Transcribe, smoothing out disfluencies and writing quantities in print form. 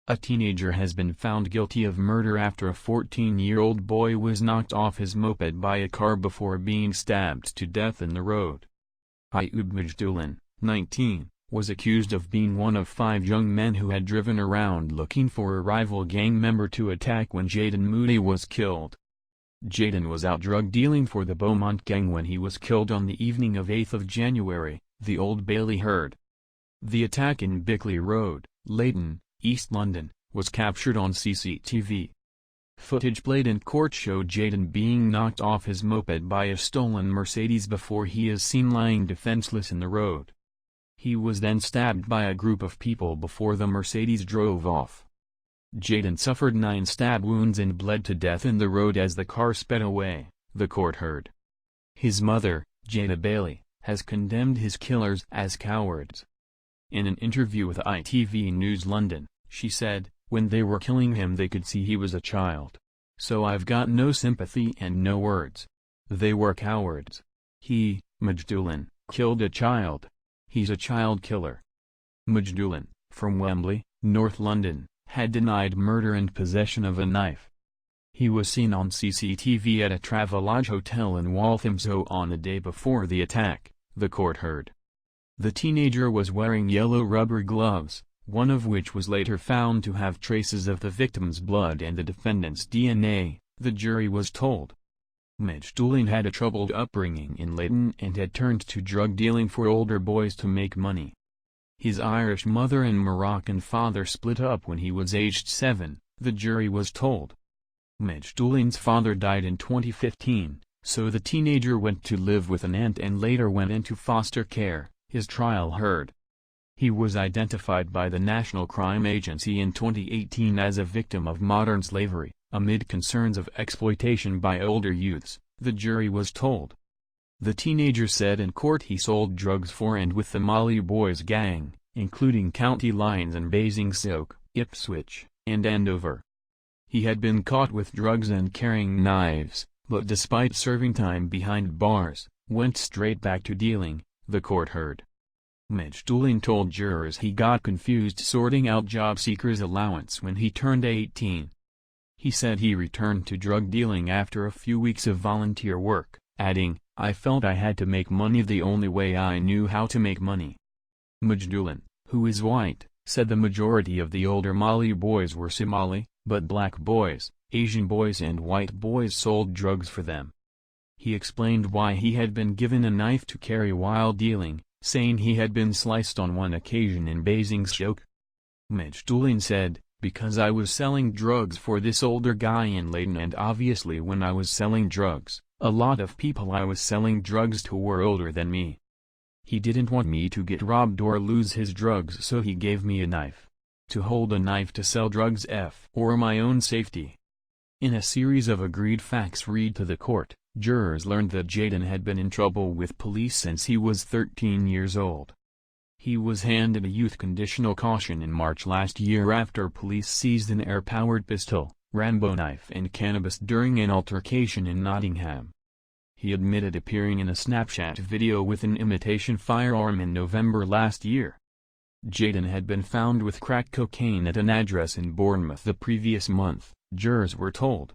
A teenager has been found guilty of murder after a 14-year-old boy was knocked off his moped by a car before being stabbed to death in the road. Ayoub Majdouline, 19, was accused of being one of 5 young men who had driven around looking for a rival gang member to attack when Jaden Moodie was killed. Jaden was out drug dealing for the Beaumont gang when he was killed on the evening of 8 January, the Old Bailey heard. The attack in Bickley Road, Leyton, East London, was captured on CCTV. Footage played in court showed Jaden being knocked off his moped by a stolen Mercedes before he is seen lying defenseless in the road. He was then stabbed by a group of people before the Mercedes drove off. Jaden suffered 9 stab wounds and bled to death in the road as the car sped away, the court heard. His mother, Jaden Bailey, has condemned his killers as cowards. In an interview with ITV News London, she said, "When they were killing him they could see he was a child. So I've got no sympathy and no words. They were cowards. He, Majdouline, killed a child. He's a child killer." Majdouline, from Wembley, North London, had denied murder and possession of a knife. He was seen on CCTV at a Travelodge hotel in Walthamstow on the day before the attack, the court heard. The teenager was wearing yellow rubber gloves, one of which was later found to have traces of the victim's blood and the defendant's DNA, the jury was told. Majdouline had a troubled upbringing in Leyton and had turned to drug dealing for older boys to make money. His Irish mother and Moroccan father split up when he was aged 7, the jury was told. Majdouline's father died in 2015, so the teenager went to live with an aunt and later went into foster care, his trial heard. He was identified by the National Crime Agency in 2018 as a victim of modern slavery, amid concerns of exploitation by older youths, the jury was told. The teenager said in court he sold drugs for and with the Molly Boys gang, including county lines in Basingstoke, Ipswich, and Andover. He had been caught with drugs and carrying knives, but despite serving time behind bars, went straight back to dealing, the court heard. Majdouline told jurors he got confused sorting out job seekers' allowance when he turned 18. He said he returned to drug dealing after a few weeks of volunteer work, adding, "I felt I had to make money the only way I knew how to make money." Majdouline, who is white, said the majority of the older Molly boys were Somali, but black boys, Asian boys and white boys sold drugs for them. He explained why he had been given a knife to carry while dealing, saying he had been sliced on one occasion in Basingstoke. Majdouline said, "Because I was selling drugs for this older guy in Leyton and obviously when I was selling drugs, a lot of people I was selling drugs to were older than me. He didn't want me to get robbed or lose his drugs so he gave me a knife. To hold a knife to sell drugs for my own safety." In a series of agreed facts read to the court, jurors learned that Jaden had been in trouble with police since he was 13 years old. He was handed a youth conditional caution in March last year after police seized an air-powered pistol, Rambo knife and cannabis during an altercation in Nottingham. He admitted appearing in a Snapchat video with an imitation firearm in November last year. Jaden had been found with crack cocaine at an address in Bournemouth the previous month, jurors were told.